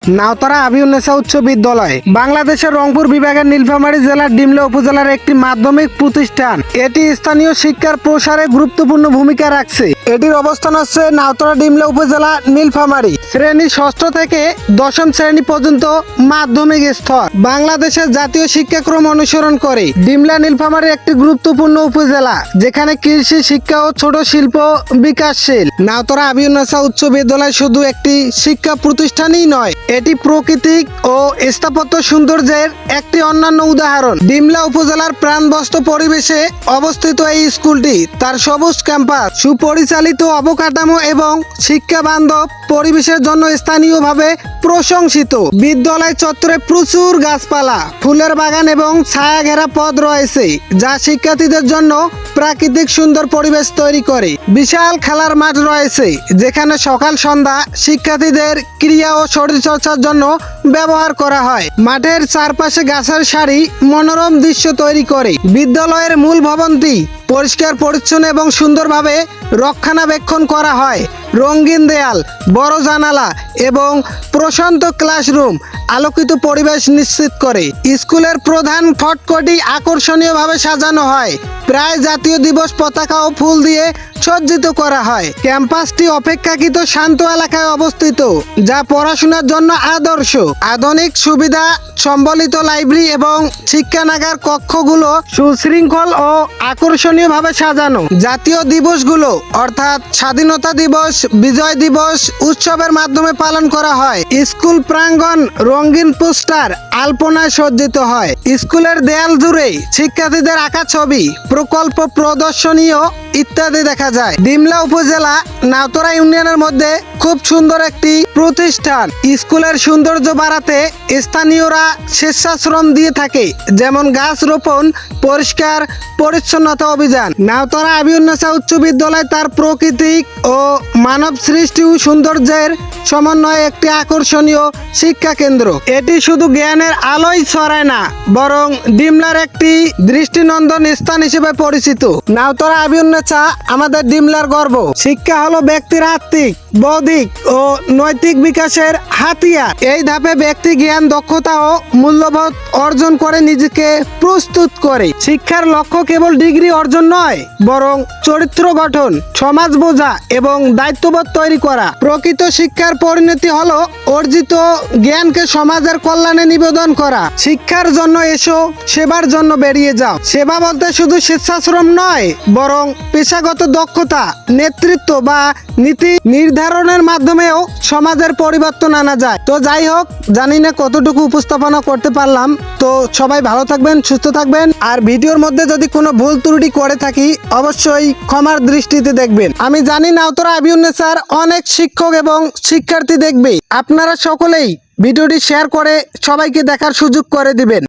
নাওতারা আবিউন্নেসা উচ্চ বিদ্যালয় বাংলাদেশের রংপুর বিভাগের নীলফামারী জেলার ডিমলা উপজেলার একটি মাধ্যমিক প্রতিষ্ঠান। এটি স্থানীয় শিক্ষার প্রসারে গুরুত্বপূর্ণ ভূমিকা রাখছে। এটির অবস্থান হচ্ছে নাওতারা ডিমলা উপজেলা নীলফামারী। শ্রেণী ষষ্ঠ থেকে দশম শ্রেণী পর্যন্ত মাধ্যমিক স্তর বাংলাদেশের জাতীয় শিক্ষাক্রম অনুসরণ করে। ডিমলা নীলফামারী একটি গুরুত্বপূর্ণ উপজেলা যেখানে কৃষি, শিক্ষা ও ছোট শিল্প বিকাশশীল। নাওতারা আবিউন্নেসা উচ্চ বিদ্যালয় শুধু একটি শিক্ষা প্রতিষ্ঠানই নয়, এটি প্রাকৃতিক ও স্থাপত্য সৌন্দর্যের একটি অন্যান্য উদাহরণ। ডিমলা উপজেলার প্রাণবন্ত পরিবেশে অবস্থিত এই স্কুলটি তার সবুজ ক্যাম্পাস, সুপরিচালিত অবকাঠামো এবং শিক্ষা বান্ধব পরিবেশের জন্য স্থানীয়ভাবে প্রশংসিত। বিদ্যালয় চত্বরে প্রচুর গাছপালা, ফুলের বাগান এবং ছায়া ঘেরা পথ রয়েছে, যা শিক্ষার্থীদের জন্য প্রাকৃতিক সুন্দর পরিবেশ তৈরি করে। বিশাল খেলার মাঠ রয়েছে যেখানে সকাল সন্ধ্যা শিক্ষার্থীদের ক্রীড়া ও শরীরচর্চার জন্য ব্যবহার করা হয়। মাঠের চারপাশে গাছের সারি মনোরম দৃশ্য তৈরি করে। বিদ্যালয়ের মূল ভবনটি পরিষ্কার পরিচ্ছন্ন এবং সুন্দরভাবে রক্ষণাবেক্ষণ করা হয়। রঙিন দেয়াল, বড় জানালা এবং প্রশান্ত ক্লাসরুম আলোকিত পরিবেশ নিশ্চিত করে। স্কুলের প্রধান ফটকটি আকর্ষণীয়ভাবে সাজানো হয়, প্রায় জাতীয় দিবস পতাকা ও ফুল দিয়ে সজ্জিত করা হয়। ক্যাম্পাসটি অপেক্ষাকৃত শান্ত এলাকায় অবস্থিত, যা পড়াশোনার জন্য আদর্শ। আধুনিক সুবিধা সম্বলিত লাইব্রেরি এবং শিক্ষানাগার কক্ষগুলো সুশৃঙ্খল ও আকর্ষণীয়ভাবে সাজানো। জাতীয় দিবসগুলো অর্থাৎ স্বাধীনতা দিবস, বিজয় দিবস উৎসবের মাধ্যমে পালন করা হয়। স্কুল প্রাঙ্গণ রঙিন পোস্টার, আলপনায় সজ্জিত হয়। স্কুলের দেয়াল জুড়ে শিক্ষার্থীদের আঁকা ছবি, প্রকল্প প্রদর্শনীয় ইত্যাদি দেখা যায়। ডিমলা উপজেলা নাওতারা ইউনিয়নের মধ্যে খুব সুন্দর একটি প্রতিষ্ঠান। স্কুলের সৌন্দর্য বাড়াতে স্থানীয়রা স্বেচ্ছাশ্রম দিয়ে থাকে, যেমন গাছ রোপণ, পরিষ্কার পরিচ্ছন্নতা অভিযান। নাওতারা আবিউন্নেসা উচ্চ বিদ্যালয় তার প্রাকৃতিক ও মানব সৃষ্টি ও সৌন্দর্যের সমন্বয়ে একটি আকর্ষণীয় শিক্ষা কেন্দ্র। এটি শুধু জ্ঞানের আলোয় ছড়ায় না, বরং ডিমলার একটি দৃষ্টিনন্দন স্থান হিসেবে পরিচিত। নাওতারা আবিউন্নেসা আমাদের ডিমলার গর্ব। শিক্ষা হলো ব্যক্তির আত্মিক, বৌদ্ধিক ও নৈতিক বিকাশের হাতিয়ার। এই ধাপে ব্যক্তি জ্ঞান, দক্ষতা ও মূল্যবোধ অর্জন করে নিজেকে প্রস্তুত করে। শিক্ষার লক্ষ্য কেবল ডিগ্রি অর্জন নয়, বরং চরিত্র গঠন, সমাজ বোঝা এবং দায়িত্ববোধ তৈরি করা। প্রকৃত শিক্ষার পরিণতি হলো অর্জিত জ্ঞানকে সমাজের কল্যাণে নিবেদন করা। শিক্ষার জন্য এসো, সেবার জন্য বেরিয়ে যাও। সেবা বলতে শুধু স্বেচ্ছাশ্রম নয়, বরং পেশাগত দক্ষতা, নেতৃত্ব বা নীতি নির্ধারণের মাধ্যমেও সমাজের পরিবর্তন আনা যায়। তো যাই হোক, জানি না কতটুকু উপস্থাপনা করতে পারলাম। তো সবাই ভালো থাকবেন, সুস্থ থাকবেন। আর ভিডিওর মধ্যে যদি কোনো ভুল ত্রুটি করে থাকি অবশ্যই ক্ষমার দৃষ্টিতে দেখবেন। আমি জানি নাওতারা আবিউন্নেসার অনেক শিক্ষক এবং শিক্ষার্থী দেখবে। আপনারা সকলেই ভিডিওটি শেয়ার করে সবাইকে দেখার সুযোগ করে দিবেন।